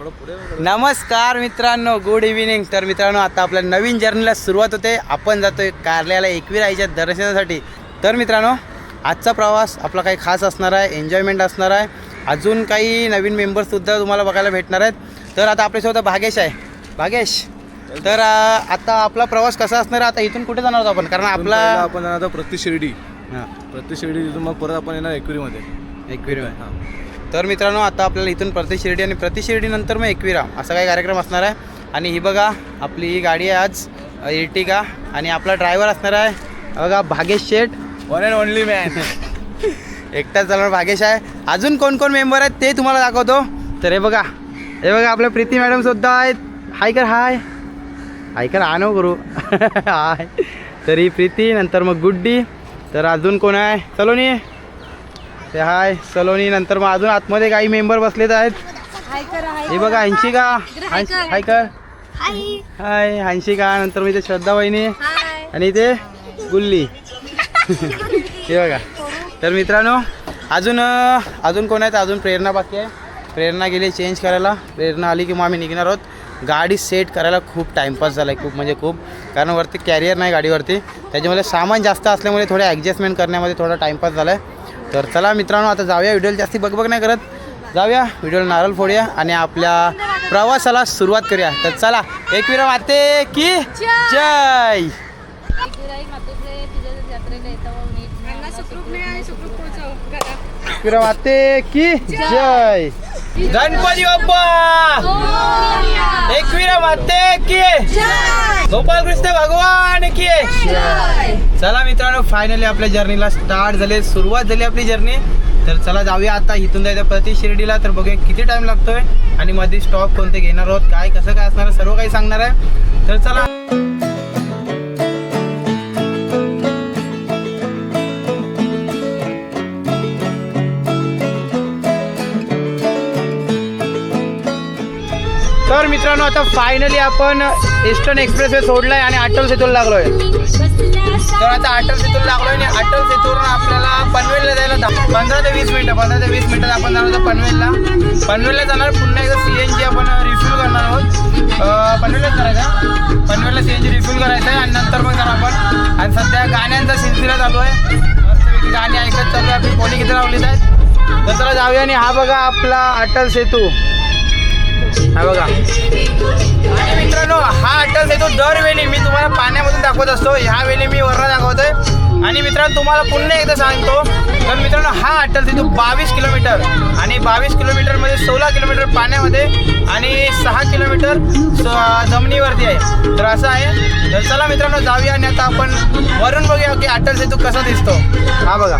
नमस्कार मित्रांनो, good evening. तर मित्रांनो, आता आपल्या नवीन जर्नीला सुरुवात होते. आपण जातोय कारल्याला एकविराईच्या दर्शनासाठी. तर मित्रांनो, आजचा प्रवास आपला काही खास असणार आहे, एन्जॉयमेंट असणार आहे. अजून काही नवीन मेंबर्ससुद्धा तुम्हाला बघायला भेटणार आहेत. तर आता आपल्यासोबत भागेश आहे. भागेश, तर आता आपला प्रवास कसा असणार आहे? आता इथून कुठे जाणार आहोत आपण? कारण आपण जाणार आहोत प्रति शिर्डी. प्रति शिर्डी तिथून मग परत आपण येणार एकविरीमध्ये. तर मित्रांनो, आता आपल्याला इथून प्रति शिर्डी आणि प्रति शिर्डीनंतर मग एकविरा असा काही कार्यक्रम असणार आहे. आणि ही बघा, आपली ही गाडी आहे आज इर्टिगा. आणि आपला ड्रायव्हर असणार आहे बघा भागेश शेठ, वन अँड ओनली मॅन. एकटाच चालणार भागेश आहे. अजून कोण कोण मेंबर आहेत ते तुम्हाला दाखवतो. तर हे बघा आपल्या प्रीती मॅडम सुद्धा आहेत. हाय कर, हाय कर, आणव करू. हाय. तर ही प्रीती, नंतर मग गुड्डी. तर अजून कोण आहे? सलोनी. ते हाय सलोनी. नंतर मग अजून आतमध्ये काही मेंबर बसलेत आहेत. हे बघा हंशिका. हाय कर, हाय हंशिका. नंतर मी ते श्रद्धा वहिनी आणि ते गुल्ली. हे बघा. तर मित्रांनो, अजून कोण आहेत? अजून प्रेरणा बाकी आहे. प्रेरणा गेली चेंज करायला. प्रेरणा आली की मग आम्ही निघणार आहोत. गाडी सेट करायला खूप टाईमपास झाला आहे, खूप म्हणजे खूप. कारण वरती कॅरियर नाही गाडीवरती, त्याच्यामुळे सामान जास्त असल्यामुळे थोडे ॲडजस्टमेंट करण्यामध्ये थोडा टाईमपास झाला आहे. तर चला मित्रांनो, आता जाऊया. व्हिडिओला जास्ती बघ नाही करत, जाऊया व्हिडिओला नारळ फोडूया आणि आपल्या प्रवासाला सुरुवात करूया. तर चला, एकविरा माते की जय. एकविरा माते की जय. गणपती बाप्पा, एकविरा माते की, गोपाल कृष्ण भगवान की. चला मित्रांनो, फायनली आपल्या जर्नीला स्टार्ट झाले, सुरुवात झाली आपली जर्नी. तर चला जाऊया. आता इथून जायचं प्रति शिर्डीला. तर बघूया किती टाइम लागतोय आणि मध्ये स्टॉप कोणते घेणार आहोत, काय कसं काय असणार, सर्व काही सांगणार आहे. तर चला. तर मित्रांनो, आता फायनली आपण ईस्टर्न एक्सप्रेसवे सोडलाय आणि अटल सेतूला लागलोय. तर आता अटल सेतूला लागलोय आणि अटल सेतूवरून आपल्याला पनवेलला जायला 15 ते 20 मिनिटात आपण जाणार आहोत पनवेलला जाणार. पुन्हा एकदा CNG आपण रिफ्यूल करणार आहोत. पनवेललाच करायचं, पनवेलला CNG रिफ्यूल करायचं आहे आणि नंतर मग जाणार आपण. आणि सध्या गाण्यांचा सिलसिला चालू आहे, मस्तपैकी गाणी ऐकत चालू आहे. आपली पोली किती लावलीच आहेत. तर चला जाऊया. आणि हा बघा आपला अटल सेतू, हा बघा. आणि मित्रांनो, हा अटल सेतू दरवेळी मी तुम्हाला पाण्यामधून दाखवत असतो, ह्यावेळी मी वरनं दाखवतोय. आणि मित्रांनो, तुम्हाला पुन्हा एकदा सांगतो, तर मित्रांनो, हा अटल सेतू 22 किलोमीटर आणि 22 किलोमीटरमध्ये 16 किलोमीटर पाण्यामध्ये आणि 6 किलोमीटर जमिनीवरती आहे. तर असं आहे. तर चला मित्रांनो, जाऊया आणि आता आपण वरून बघूया की अटल सेतू कसा दिसतो. हा बघा,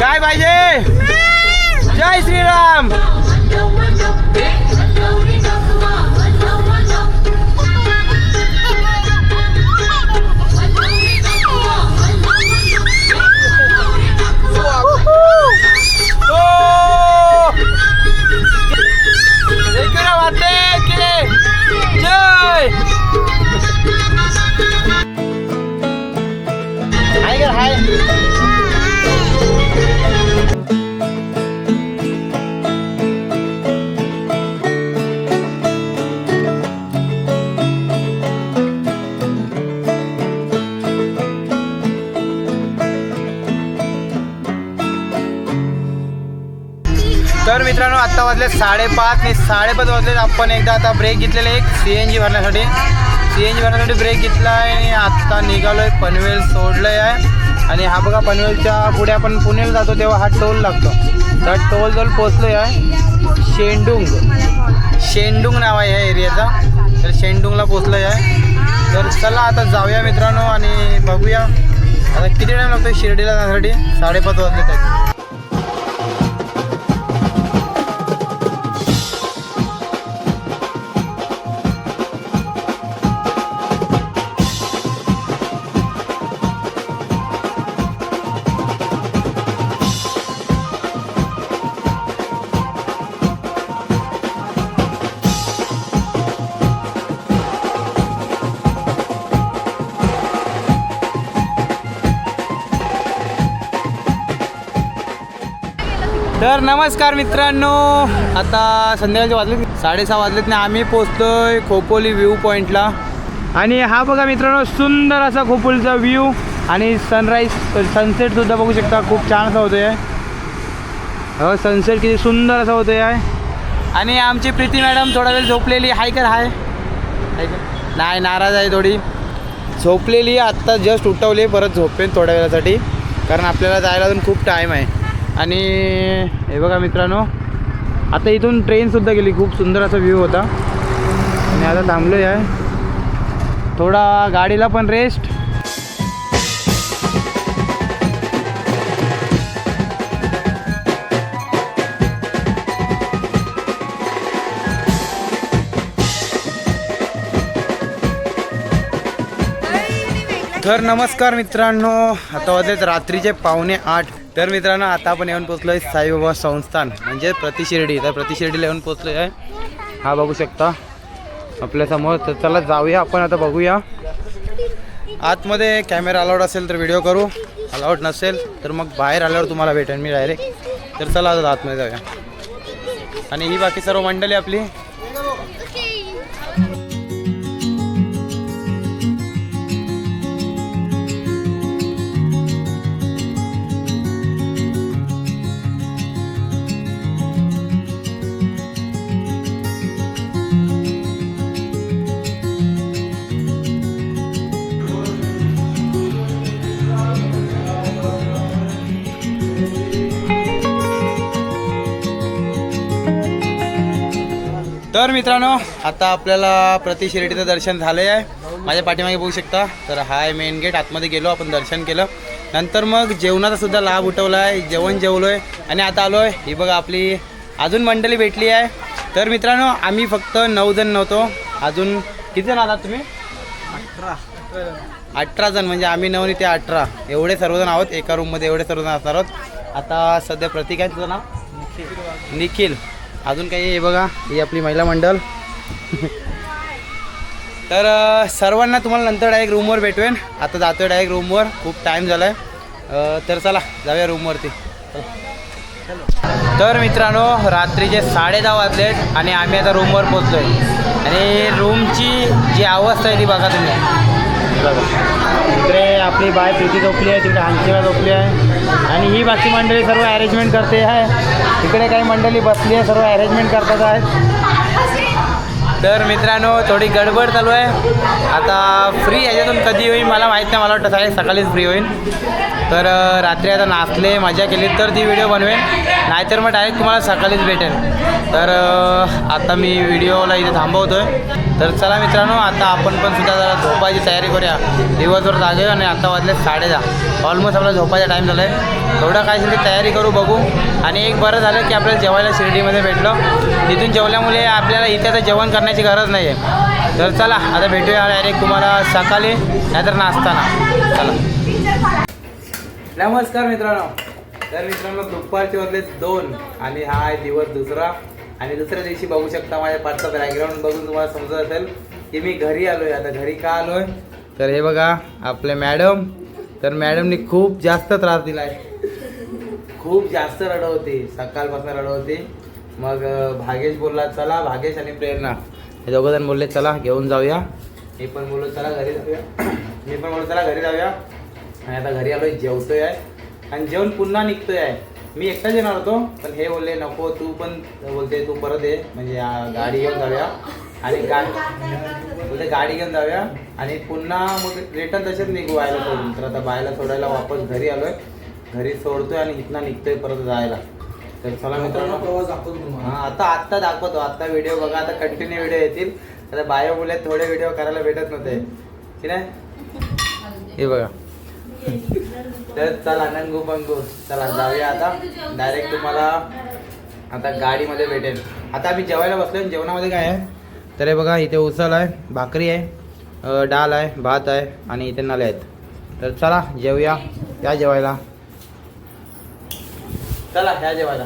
काय पाहिजे. जय श्रीराम. तर मित्रांनो, आत्ता वाजले 5:30 आणि 5:30 वाजले. आपण एकदा आता ब्रेक घेतलेला एक CNG भरण्यासाठी ब्रेक घेतला आहे आणि आत्ता निघालो आहे. पनवेल सोडलं आहे. आणि हा बघा, पनवेलच्या पुढे आपण पुण्याला जातो तेव्हा हा टोल लागतो. तर टोल जवळ पोचलो आहे. शेंडुंग नाव आहे या एरियाचा. तर शेंडुंगला पोचलो आहे. तर चला आता जाऊया मित्रांनो आणि बघूया आता किती टाईम लागतो शिर्डीला जाण्यासाठी. 5:30 वाजले आहेत. तर नमस्कार मित्रांनो, आता संध्याकाळचे वाजलेत 6:30 वाजलेत ना. आम्ही पोचतोय खोपोली व्ह्यू पॉईंटला. आणि हा बघा मित्रांनो, सुंदर असा खोपोलीचा व्ह्यू आणि सनसेटसुद्धा बघू शकता. खूप छान असा होतो आहे. हो, सनसेट किती सुंदर असा होतो आहे. आणि आमची प्रीती मॅडम थोडा वेळ झोपलेली. हाय कर हाय नाही, नाराज आहे थोडी, झोपलेली. आत्ता जस्ट उठवली, परत झोपेन थोड्या वेळासाठी, कारण आपल्याला जायला अजून खूप टाईम आहे. आणि हे बघा मित्रांनो, आता इथून ट्रेनसुद्धा गेली. खूप सुंदर असा व्ह्यू होता. आणि आता थांबलो आहे थोडा, गाडीला पण रेस्ट. तर नमस्कार मित्रांनो, आता वाजलेत रात्रीचे 7:45. तर मित्रांनो, आता आपण येऊन पोचलो आहे साईबाबा संस्थान, म्हणजे प्रति शिर्डी. तर प्रति शिर्डीला येऊन पोचलो आहे. हा बघू शकता आपल्यासमोर. तर चला जाऊया आपण, आता बघूया. आतमध्ये कॅमेरा अलाउड असेल तर व्हिडिओ करू, अलाउड नसेल तर मग बाहेर आल्यावर तुम्हाला भेटेन मी डायरेक्ट. तर चला आता आतमध्ये जाऊया. आणि ही बाकी सर्व मंडळी आपली. तर मित्रांनो, आता आपल्याला प्रति शिर्डीचं दर्शन झालं आहे. माझ्या पाठीमागे बघू शकता. तर हा आहे मेन गेट. आतमध्ये गेलो आपण, दर्शन केलं. नंतर मग जेवणाचा सुद्धा लाभ उठवला आहे. जेवण जेवलो आहे आणि आता आलो आहे. ही बघा आपली अजून मंडळी भेटली आहे. तर मित्रांनो, आम्ही फक्त 9 जण नव्हतो. अजून किती जण आलात तुम्ही? 18 जण. म्हणजे आम्ही 9 आणि ते 18, एवढे सर्वजण आहोत. एका रूममध्ये एवढे सर्वजण असणार आहोत. आता सध्या प्रतीक आहे, तुझं नाव? निखिल. अजून काही हे बघा, ही आपली महिला मंडळ. तर सर्वांना तुम्हाला नंतर डायरेक्ट रूमवर भेटवेन. आता जातोय डायरेक्ट रूमवर, खूप टाईम झाला आहे. तर चला जाऊया रूमवरती. तर मित्रांनो, रात्रीचे 10:30 वाजलेत आणि आम्ही आता रूमवर पोचलो आहे. आणि रूमची जी अवस्था आहे ती बघा तुम्ही. इकडे आपली बाय प्रीती झोपली आहे, तिकडे हांशीला झोपली आहे. आणि ही बाकी मंडळी सर्व अरेंजमेंट करते आहे. इकडे काही मंडळी बसली आहे, सर्व अरेंजमेंट करतात आहेत. तर मित्रांनो, थोडी गडबड चालू आहे. आता फ्री याच्यातून कधी होईल मला माहीत नाही. मला वाटतं सकाळीच फ्री होईल. तर रात्री आता नाचले, मजा केली तर ती व्हिडिओ बनवेन, नाहीतर मग डायरेक्ट तुम्हाला सकाळीच भेटेल. तर आता मी व्हिडिओला इथे थांबवतो आहे. तर चला मित्रांनो, आता आपण पण सुद्धा जरा झोपायची तयारी करूया. दिवसभर जागे आणि आता वाजले 10:30. ऑलमोस्ट आपला झोपायचा टाईम झाला आहे. थोडं काय तरी तयारी करू, बघू. आणि एक बरं झालं की आपल्याला जेवायला शिर्डीमध्ये भेटलं. तिथून जेवल्यामुळे आपल्याला इथे आता जेवण करण्याची गरज नाही आहे. तर चला आता भेटूया डायरेक्ट तुम्हाला सकाळी, नाहीतर नाचताना. चला. नमस्कार मित्रांनो. तर मित्रांनो, दुपारचे वाजले 2 आणि हा आहे दिवस दुसरा. आणि दुसऱ्या दिवशी बघू शकता माझ्या पाठचा बॅकग्राऊंड बघून तुम्हाला समजत असेल की मी घरी आलो आहे. आता घरी का आलो आहे तर हे बघा आपले मॅडम. तर मॅडमनी खूप जास्त त्रास दिला आहे, खूप जास्त रडवते, सकाळपासून रडवते. मग भागेश बोलला चला, भागेश आणि प्रेरणा हे दोघंजण बोलले चला घेऊन जाऊया. मी पण बोललो चला घरी जाऊया. मी पण बोललो चला घरी जाऊया. आणि आता घरी आलो, जेवतोय आहे आणि जेवण पुन्हा निघतोय आहे. मी एकटाच येणार होतो, पण हे बोलले नको तू पण, बोलते तू परत ये, म्हणजे गाडी घेऊन जाऊया. आणि बोलते गाडी घेऊन जाऊया आणि पुन्हा मग रिटर्न तसेच निघू बायला सोडून. तर आता बायला सोडायला वापस घरी आलोय. घरी सोडतोय आणि इथनं निघतोय परत जायला. तर चला मित्रांनो, प्रवास दाखवतो तुम्हाला. आत्ता दाखवतो. आत्ता व्हिडिओ बघा, आता कंटिन्यू व्हिडिओ येतील. आता बायो बोलले थोडे व्हिडिओ करायला भेटत नव्हते की नाही. हे बघा. तर चला नंगू पंगू, चला जाऊया आता डायरेक्ट. तुम्हाला आता गाडीमध्ये भेटेल. आता आम्ही जेवायला बसलो. जेवणामध्ये काय आहे तर हे बघा, इथे उसळ आहे, भाकरी आहे, डाळ आहे, भात आहे आणि इथे नले आहेत. तर चला जेवूया, या जेवायला. चला या जेवायला.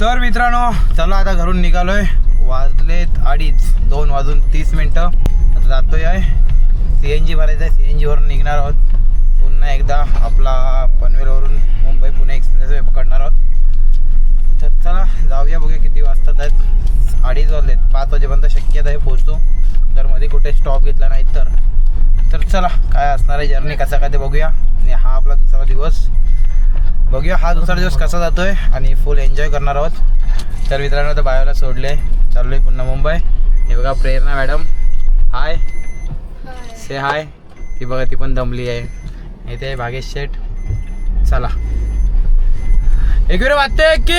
तर मित्रांनो, चला आता घरून निघालोय. वाजलेत 2:30, 2:30. आता जातोय आहे, CNG भरायचं आहे. CNG वरून निघणार आहोत. पुन्हा एकदा आपला पनवेलवरून मुंबई पुणे एक्सप्रेसवे पकडणार आहोत. चला जाऊया, बघूया किती वाजतात आहेत. 2:30 वाजलेत. 5 वाजेपर्यंत शक्यता आहे पोहोचतो, जर मध्ये कुठे स्टॉप घेतला नाही तर चला काय असणार आहे जर्नी कसा काय ते बघूया. आणि हा आपला दुसरा दिवस, बघूया हा दुसरा दिवस कसा जातोय आणि फुल एन्जॉय करणार आहोत. तर मित्रांनो तर बायोला सोडले, चाललोय पुन्हा मुंबई. हे बघा प्रेरणा मॅडम, हाय से हाय. ती बघा ती पण दमली आहे. इथे आहे भागेश शेठ. चला एक वेळ वाटते की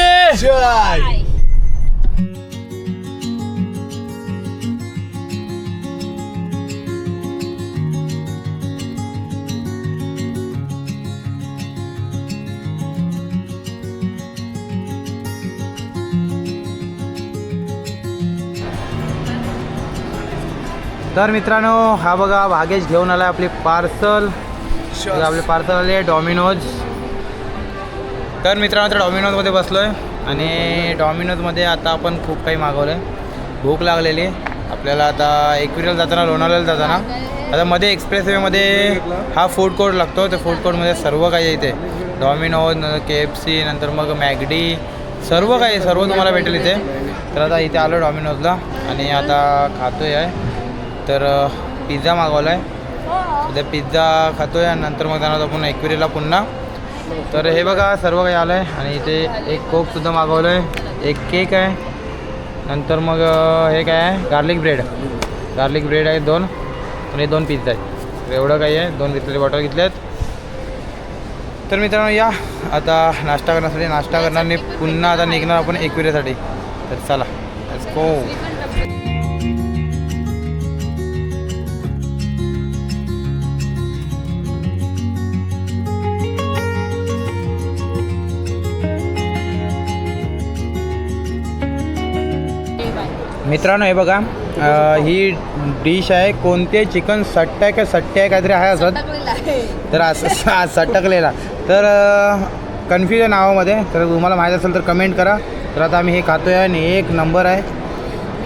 तर मित्रांनो हा बघा भागेश घेऊन आला आपली पार्सल. आपले पार्सल आले डॉमिनोज. तर मित्रांनो तर डॉमिनोजमध्ये बसलो आहे आणि डॉमिनोजमध्ये आता आपण खूप काही मागवलं आहे. भूक लागलेली आपल्याला. आता एकविरीला जाताना लोणावळ्याला जाताना आता मध्ये एक्सप्रेसवेमध्ये हा फूड कोर्ट लागतो. त्या फूड कोर्टमध्ये सर्व काही आहे इथे. डॉमिनोज, KFC, नंतर मग मॅगडी, सर्व तुम्हाला भेटेल इथे. तर आता इथे आलो डॉमिनोजला आणि आता खातो आहे. तर पिझ्झा मागवला आहे. तर पिझ्झा खातो आहे आणि नंतर मग जाणार आपण एकविरीला पुन्हा. तर हे बघा सर्व काही आलं आहे आणि इथे एक कोकसुद्धा मागवलं आहे, एक केक आहे, नंतर मग हे काय आहे गार्लिक ब्रेड आहे 2 आणि 2 पिझ्झा आहेत. तर एवढं काही आहे. 2 घेतलेले बॉटल घेतले आहेत. तर मित्रांनो या आता नाश्ता करणार नाही पुन्हा आता निघणार आपण एकविरीसाठी. तर चला लेट्स गो. मित्रांनो हे बघा ही डिश आहे. कोणते चिकन सट्टा आहे का सट्टे आहे काहीतरी आहे असं. तर असं सटकलेला. तर कन्फ्युजन नावामध्ये. तर तुम्हाला माहीत असेल तर कमेंट करा. तर आता आम्ही हे खातो आहे आणि 1 नंबर आहे.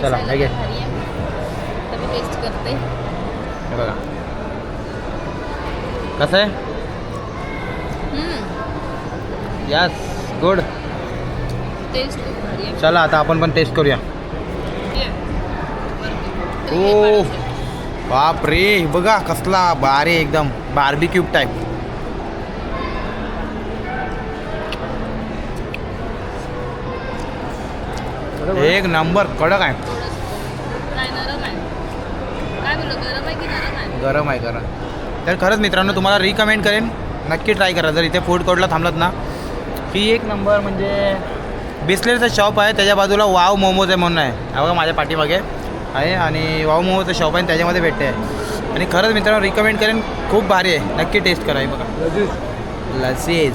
चला हे घे. हे बघा कसं आहे. Yes good. चला आता आपण पण टेस्ट करूया. ओ बाप रे बघा कसला भारी एकदम बार्बीक्यू टाईप. एक नंबर कडक आहे. गरम आहे. तर खरंच मित्रांनो तुम्हाला रिकमेंड करेन, नक्की ट्राय करा जर इथे फूड कोर्टला थांबलात ना. ही 1 नंबर म्हणजे बिस्लेरचं शॉप आहे, त्याच्या बाजूला वाव मोमोज आहे म्हणून आहे. बघा माझ्या पाठीमागे आहे आणि वाव मोमोचं शॉप आहे त्याच्यामध्ये भेटते आहे. आणि खरंच मित्रांनो रिकमेंड करेन, खूप भारी आहे, नक्की टेस्ट करा. बघा लजीज.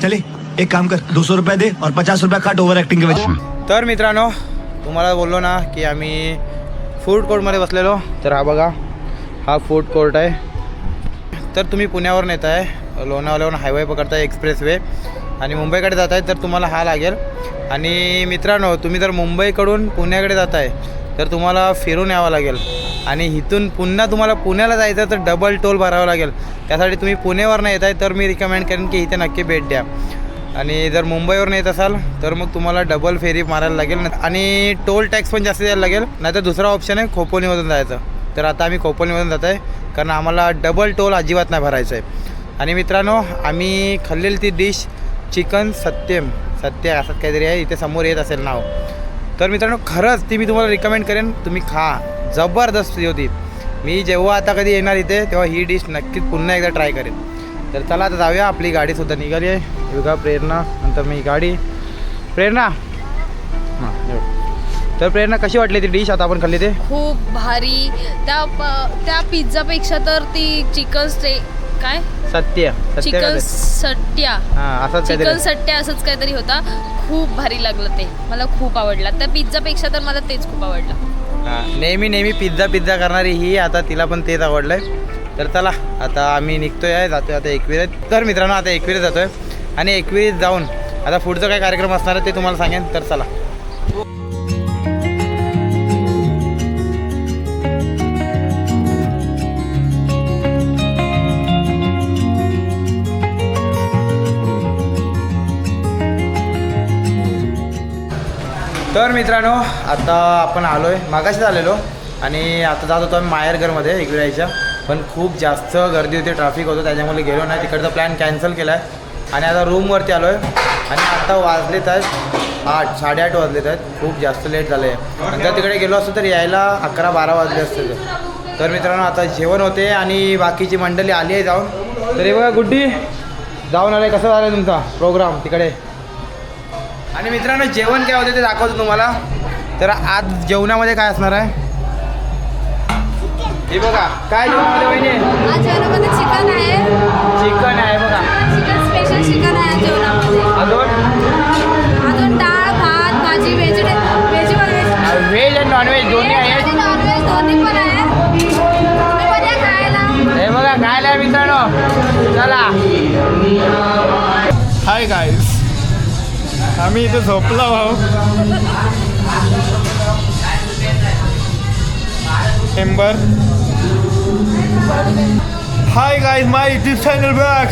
चले एक काम कर 200 रुपये दे और 50 रुपये काट ओव्हर ॲक्टिंग के वजह. तर मित्रांनो तुम्हाला बोललो ना की आम्ही फूड कोर्टमध्ये बसलेलो. तर हा बघा हा फूड कोर्ट आहे. तर तुम्ही पुण्यावरून येत आहे, लोणावळ्यावरून हायवे पकडताय एक्सप्रेसवे आणि मुंबईकडे जात आहे तर तुम्हाला हा लागेल. आणि मित्रांनो तुम्ही जर मुंबईकडून पुण्याकडे जात आहे तर तुम्हाला फिरून यावं लागेल आणि इथून पुन्हा तुम्हाला पुण्याला जायचं तर डबल टोल भरावं लागेल. त्यासाठी तुम्ही पुणेवरून येत आहे तर मी रिकमेंड करेन की इथे नक्की भेट द्या. आणि जर मुंबईवरून येत असाल तर मग तुम्हाला डबल फेरी मारायला लागेल आणि टोल टॅक्स पण जास्त द्यायला लागेल. नाहीतर दुसरा ऑप्शन आहे खोपोलीमधून जायचं. तर आता आम्ही खोपोलीमधून जात आहे कारण आम्हाला डबल टोल अजिबात नाही भरायचं आहे. आणि मित्रांनो आम्ही खाल्लेली ती डिश चिकन सत्य असं काहीतरी आहे, इथे समोर येत असेल नाव. तर मित्रांनो खरंच ती मी तुम्हाला रिकमेंड करेन, तुम्ही खा. जबरदस्त होती. मी जेव्हा आता कधी येणार इथे तेव्हा ही डिश नक्कीच पुन्हा एकदा ट्राय करेन. तर चला आता जाऊया. आपली गाडीसुद्धा निघाली आहे. बघा प्रेरणा, नंतर मी गाडी. प्रेरणा हां तर प्रेरणा कशी वाटली ती डिश आता आपण खाल्ली ते? खूप भारी. त्या पिझ्झापेक्षा तर ती चिकन काय सत्य चिकन सट्ट्या हां असंच चिकन सट्ट्या असंच काहीतरी होता. खूप भारी लागलं ते, मला खूप आवडलं. त्या पिझ्झापेक्षा तर मला तेच खूप आवडलं. हां नेहमी पिझ्झा करणारी ही आता तिला पण तेच आवडलं आहे. तर चला आता आम्ही निघतोय आहे, जातोय आता एकविरीत. तर मित्रांनो आता एकविरीत जातो आहे आणि एकविरीत जाऊन आता पुढचं काय कार्यक्रम असणार आहे ते तुम्हाला सांगेन. तर चला. तर मित्रांनो आता आपण आलो आहे मागाशीच आलेलो आणि आता जात होतो आम्ही माहेरघरमध्ये इकडे यायच्या पण खूप जास्त गर्दी होती ट्रॅफिक होतं त्याच्यामुळे गेलो नाही तिकडचा प्लॅन कॅन्सल केला आहे आणि आता रूमवरती आलो आहे आणि आता वाजलेत आहेत 8-8:30 वाजलेत आहेत खूप जास्त लेट झालं आहे आणि जर तिकडे गेलो असतो तर यायला 11-12 वाजले असते तर मित्रांनो आता जेवण होते आणि बाकीची मंडळी आली आहे जाऊन तर हे बघा गुड्डी जाऊन आले कसं झालं तुमचा प्रोग्राम तिकडे आणि मित्रांनो जेवण काय होते ते दाखवतो तुम्हाला तर आज जेवणामध्ये काय असणार आहे हे बघा काय जेवणामध्ये वहिनी आज जेवणामध्ये चिकन आहे चिकन आहे बघा चिकन स्पेशल चिकन आहे जेवणामध्ये अजून डाळ भात भाजी व्हेज व्हेज आणि नॉनव्हेज दोन्ही आहेत नॉनव्हेज दोन्ही पण आहे तुम्ही पण या खायला हे बघा खायला आहे मित्रांनो चला हाय गाईज आम्ही इथे झोपलो आहोत मेंबर हाय गाईज माय युट्यूब चॅनल बॅक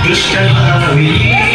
Krishna